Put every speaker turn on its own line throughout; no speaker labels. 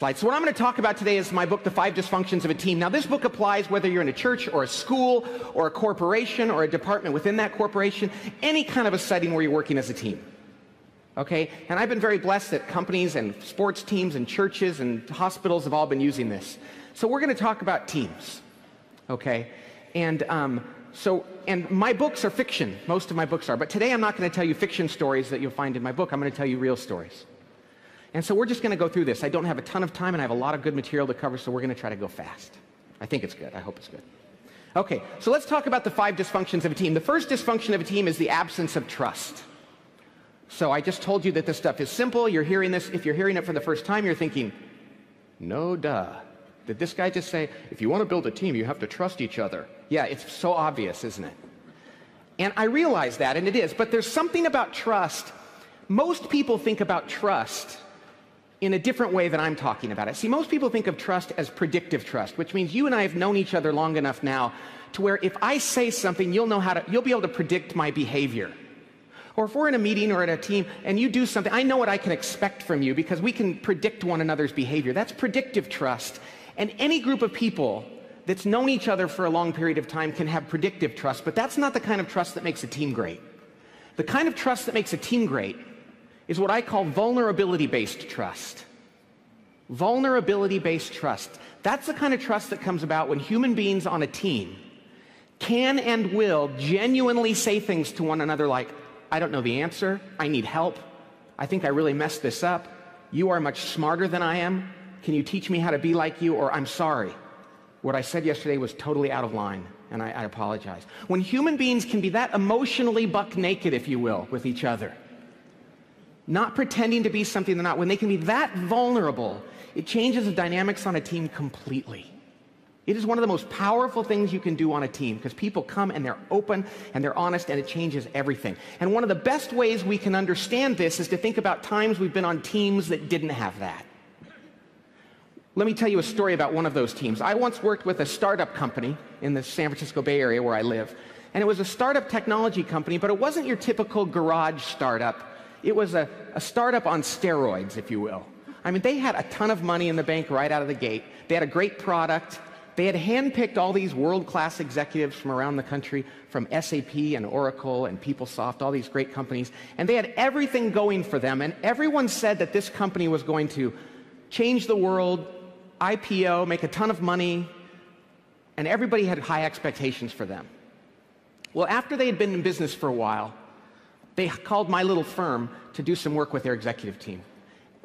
So what I'm going to talk about today is my book, The 5 Dysfunctions of a Team. Now, this book applies whether you're in a church or a school or a corporation or a department within that corporation, any kind of a setting where you're working as a team. Okay? And I've been very blessed that companies and sports teams and churches and hospitals have all been using this. So we're going to talk about teams. Okay? And my books are fiction. Most of my books are. But today I'm not going to tell you fiction stories that you'll find in my book. I'm going to tell you real stories. And so we're just going to go through this. I don't have a ton of time, and I have a lot of good material to cover, so we're going to try to go fast. I think it's good. I hope it's good. Okay, so let's talk about the 5 dysfunctions of a team. The first dysfunction of a team is the absence of trust. So I just told you that this stuff is simple. You're hearing this. If you're hearing it for the first time, you're thinking, no duh. Did this guy just say, if you want to build a team, you have to trust each other? Yeah, it's so obvious, isn't it? And I realize that, and it is. But there's something about trust. Most people think about trust in a different way than I'm talking about it. See, most people think of trust as predictive trust, which means you and I have known each other long enough now to where if I say something, you'll be able to predict my behavior. Or if we're in a meeting or at a team and you do something, I know what I can expect from you because we can predict one another's behavior. That's predictive trust. And any group of people that's known each other for a long period of time can have predictive trust, but that's not the kind of trust that makes a team great. The kind of trust that makes a team great is what I call vulnerability-based trust. Vulnerability-based trust. That's the kind of trust that comes about when human beings on a team can and will genuinely say things to one another like, I don't know the answer, I need help, I think I really messed this up, you are much smarter than I am, can you teach me how to be like you, or I'm sorry, what I said yesterday was totally out of line, and I apologize. When human beings can be that emotionally buck naked, if you will, with each other, not pretending to be something they're not, when they can be that vulnerable, it changes the dynamics on a team completely. It is one of the most powerful things you can do on a team because people come and they're open and they're honest and it changes everything. And one of the best ways we can understand this is to think about times we've been on teams that didn't have that. Let me tell you a story about one of those teams. I once worked with a startup company in the San Francisco Bay Area where I live. And it was a startup technology company, but it wasn't your typical garage startup. It was a startup on steroids, if you will. I mean, they had a ton of money in the bank right out of the gate. They had a great product. They had handpicked all these world-class executives from around the country, from SAP and Oracle and PeopleSoft, all these great companies. And they had everything going for them. And everyone said that this company was going to change the world, IPO, make a ton of money, and everybody had high expectations for them. Well, after they had been in business for a while, they called my little firm to do some work with their executive team.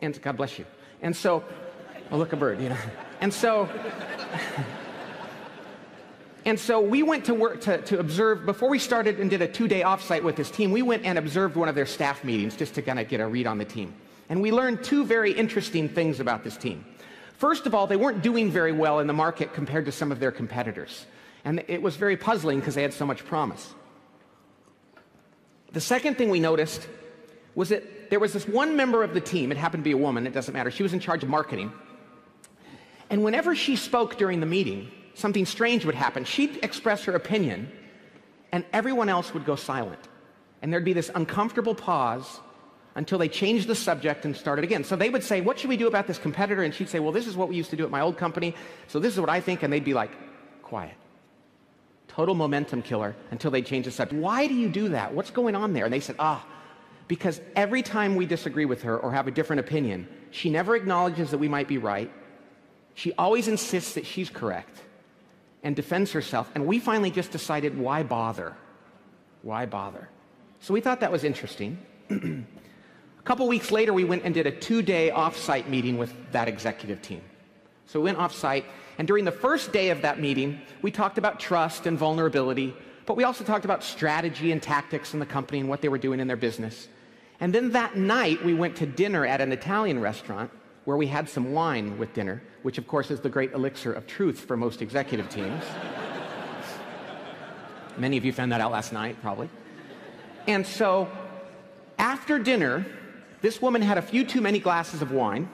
And God bless you. And so, oh, look, a bird, you know. And so we went to work to observe, before we started and did a 2-day offsite with this team, we went and observed one of their staff meetings just to kind of get a read on the team. And we learned 2 very interesting things about this team. First of all, they weren't doing very well in the market compared to some of their competitors. And it was very puzzling because they had so much promise. The second thing we noticed was that there was this one member of the team, it happened to be a woman, it doesn't matter, she was in charge of marketing. And whenever she spoke during the meeting, something strange would happen. She'd express her opinion, and everyone else would go silent. And there'd be this uncomfortable pause until they changed the subject and started again. So they would say, what should we do about this competitor? And she'd say, well, this is what we used to do at my old company, so this is what I think, and they'd be like, quiet. Total momentum killer until they change the subject. Why do you do that? What's going on there? And they said, because every time we disagree with her or have a different opinion, she never acknowledges that we might be right. She always insists that she's correct and defends herself. And we finally just decided, why bother? Why bother? So we thought that was interesting. A couple weeks later, we went and did a 2-day off-site meeting with that executive team. So we went off-site, and during the first day of that meeting, we talked about trust and vulnerability, but we also talked about strategy and tactics in the company and what they were doing in their business. And then that night, we went to dinner at an Italian restaurant where we had some wine with dinner, which of course is the great elixir of truth for most executive teams. Many of you found that out last night, probably. And so, after dinner, this woman had a few too many glasses of wine,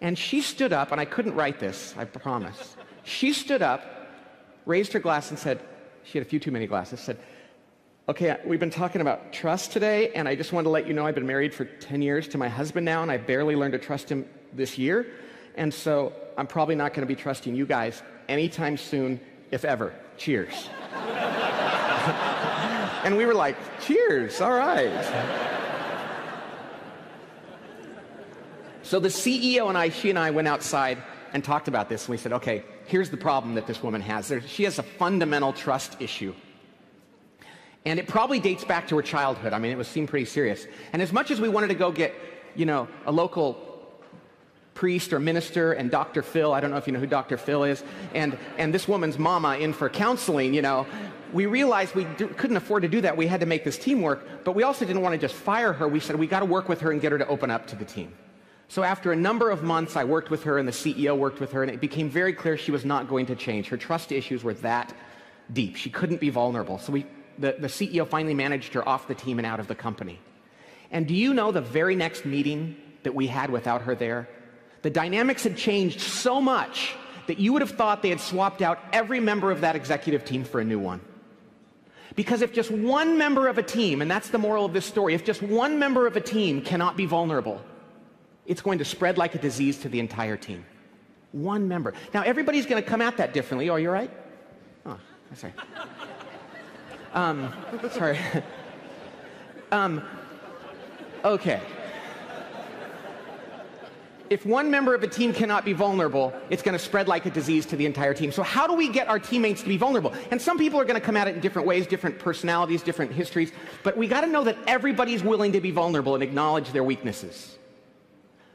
and she stood up, and I couldn't write this, I promise. She stood up, raised her glass and said, she had a few too many glasses, said, okay, we've been talking about trust today, and I just wanted to let you know I've been married for 10 years to my husband now, and I barely learned to trust him this year. And so I'm probably not going to be trusting you guys anytime soon, if ever. Cheers. And we were like, cheers, all right. So the CEO and she and I went outside and talked about this, and we said, okay, here's the problem that this woman has. She has a fundamental trust issue. And it probably dates back to her childhood. I mean, it seemed pretty serious. And as much as we wanted to go get, a local priest or minister and Dr. Phil, I don't know if you know who Dr. Phil is, and this woman's mama in for counseling, we realized we couldn't afford to do that. We had to make this team work, but we also didn't want to just fire her. We said, we got to work with her and get her to open up to the team. So after a number of months, I worked with her and the CEO worked with her, and it became very clear she was not going to change. Her trust issues were that deep. She couldn't be vulnerable. So the CEO finally managed her off the team and out of the company. And do you know the very next meeting that we had without her there, the dynamics had changed so much that you would have thought they had swapped out every member of that executive team for a new one. Because if just one member of a team, and that's the moral of this story, if just one member of a team cannot be vulnerable, it's going to spread like a disease to the entire team. One member. Now, everybody's going to come at that differently. Oh, you're right? Oh, sorry. Sorry. Okay. If one member of a team cannot be vulnerable, it's going to spread like a disease to the entire team. So how do we get our teammates to be vulnerable? And some people are going to come at it in different ways, different personalities, different histories. But we got to know that everybody's willing to be vulnerable and acknowledge their weaknesses.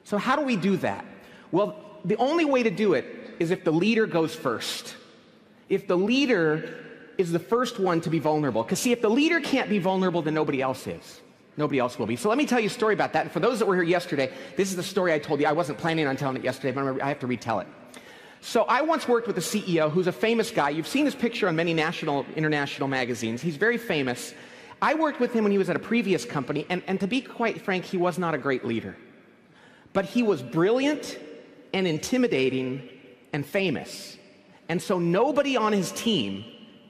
So how do we do that? Well, the only way to do it is if the leader goes first. If the leader is the first one to be vulnerable. Because see, if the leader can't be vulnerable, then nobody else is. Nobody else will be. So let me tell you a story about that. And for those that were here yesterday, this is the story I told you. I wasn't planning on telling it yesterday, but I have to retell it. So I once worked with a CEO who's a famous guy. You've seen his picture on many national, international magazines. He's very famous. I worked with him when he was at a previous company, and to be quite frank, he was not a great leader. But he was brilliant and intimidating and famous. And so nobody on his team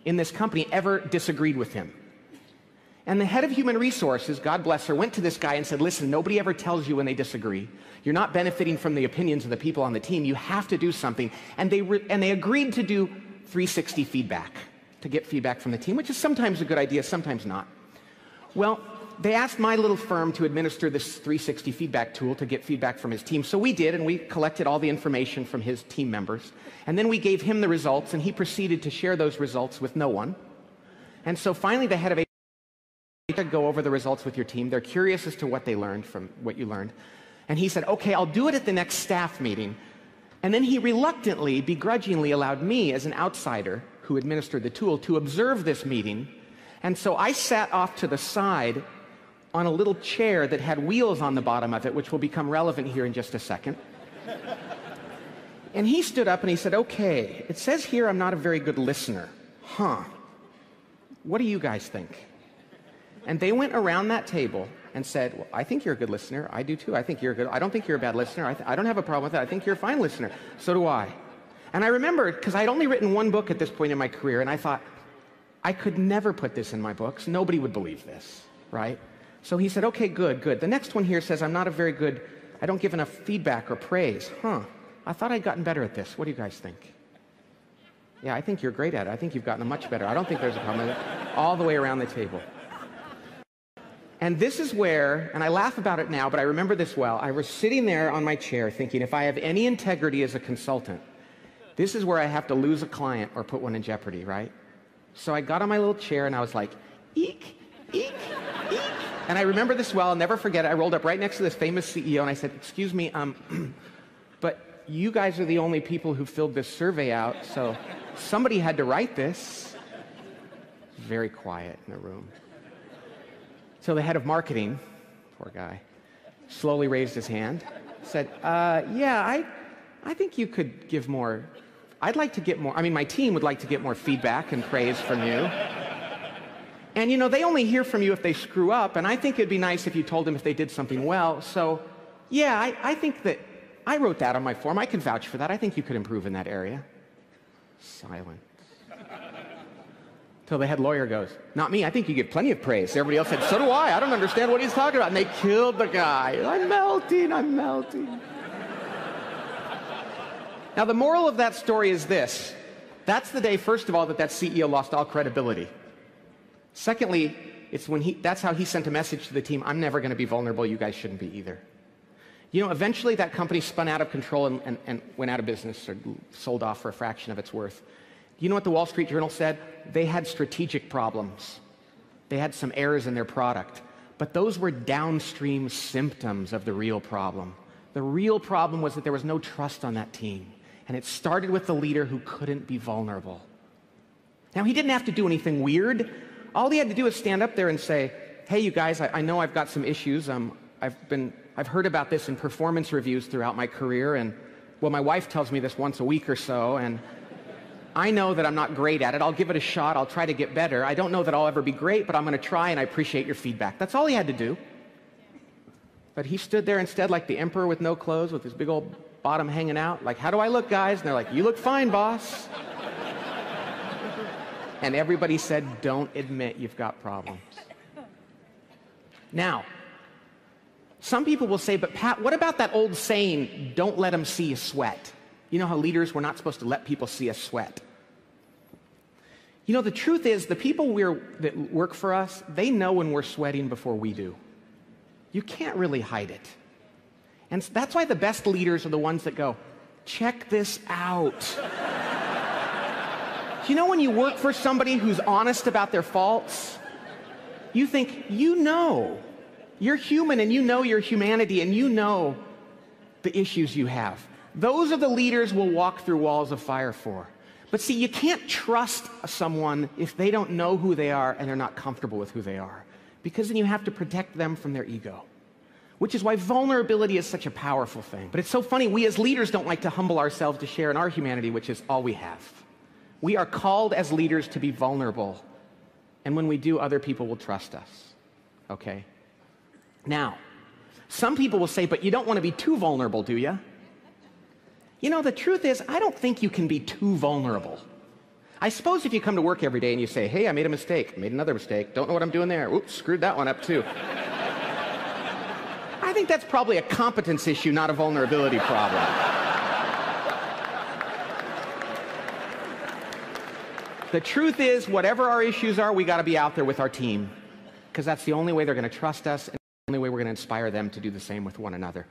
in this company ever disagreed with him. And the head of human resources, God bless her, went to this guy and said, listen, nobody ever tells you when they disagree. You're not benefiting from the opinions of the people on the team. You have to do something. And they agreed to do 360 feedback, to get feedback from the team, which is sometimes a good idea, sometimes not. Well, they asked my little firm to administer this 360 feedback tool to get feedback from his team. So we did, and we collected all the information from his team members. And then we gave him the results, and he proceeded to share those results with no one. And so finally, the head of HR go over the results with your team. They're curious as to what they learned from what you learned. And he said, okay, I'll do it at the next staff meeting. And then he reluctantly, begrudgingly allowed me as an outsider who administered the tool to observe this meeting. And so I sat off to the side on a little chair that had wheels on the bottom of it, which will become relevant here in just a second. And he stood up and he said, okay, it says here I'm not a very good listener. Huh. What do you guys think? And they went around that table and said, well, I think you're a good listener. I do too. I think you're good. I don't think you're a bad listener. I don't have a problem with that. I think you're a fine listener. So do I. And I remembered, because I'd only written one book at this point in my career, and I thought, I could never put this in my books. Nobody would believe this, right? So he said, okay, good. The next one here says I don't give enough feedback or praise. Huh. I thought I'd gotten better at this. What do you guys think? Yeah, I think you're great at it. I think you've gotten much better. I don't think there's a problem with it. All the way around the table. And this is where, and I laugh about it now, but I remember this well. I was sitting there on my chair thinking, if I have any integrity as a consultant, this is where I have to lose a client or put one in jeopardy, right? So I got on my little chair and I was like, eek, eek, eek. And I remember this well, I'll never forget it. I rolled up right next to this famous CEO and I said, excuse me, but you guys are the only people who filled this survey out, so somebody had to write this. Very quiet in the room. So the head of marketing, poor guy, slowly raised his hand, said, yeah, I think you could give more. I'd like to get more. I mean, my team would like to get more feedback and praise from you. And, they only hear from you if they screw up, and I think it'd be nice if you told them if they did something well. So, yeah, I think that I wrote that on my form. I can vouch for that. I think you could improve in that area. Silence. Till the head lawyer goes, not me, I think you get plenty of praise. Everybody else said, so do I. I don't understand what he's talking about. And they killed the guy. I'm melting. Now, the moral of that story is this. That's the day, first of all, that CEO lost all credibility. Secondly, that's how he sent a message to the team, I'm never going to be vulnerable, you guys shouldn't be either. You know, eventually that company spun out of control and went out of business or sold off for a fraction of its worth. You know what the Wall Street Journal said? They had strategic problems. They had some errors in their product. But those were downstream symptoms of the real problem. The real problem was that there was no trust on that team. And it started with the leader who couldn't be vulnerable. Now, he didn't have to do anything weird. All he had to do was stand up there and say, hey, you guys, I know I've got some issues. I've heard about this in performance reviews throughout my career, and, well, my wife tells me this once a week or so, and I know that I'm not great at it. I'll give it a shot. I'll try to get better. I don't know that I'll ever be great, but I'm going to try, and I appreciate your feedback. That's all he had to do. But he stood there instead like the emperor with no clothes, with his big old bottom hanging out, like, how do I look, guys? And they're like, you look fine, boss. And everybody said, don't admit you've got problems. Now, some people will say, but Pat, what about that old saying, don't let them see you sweat? You know how leaders, we're not supposed to let people see us sweat. You know, the truth is, the people that work for us, they know when we're sweating before we do. You can't really hide it. And that's why the best leaders are the ones that go, check this out. You know, when you work for somebody who's honest about their faults, you think, you know, you're human and you know your humanity and you know the issues you have. Those are the leaders we'll walk through walls of fire for. But see, you can't trust someone if they don't know who they are and they're not comfortable with who they are, because then you have to protect them from their ego, which is why vulnerability is such a powerful thing. But it's so funny, we as leaders don't like to humble ourselves to share in our humanity, which is all we have. We are called as leaders to be vulnerable, and when we do, other people will trust us, okay? Now, some people will say, but you don't want to be too vulnerable, do you? You know, the truth is, I don't think you can be too vulnerable. I suppose if you come to work every day and you say, hey, I made a mistake, made another mistake, don't know what I'm doing there, oops, screwed that one up too. I think that's probably a competence issue, not a vulnerability problem. The truth is, whatever our issues are, we got to be out there with our team, because that's the only way they're going to trust us and the only way we're going to inspire them to do the same with one another.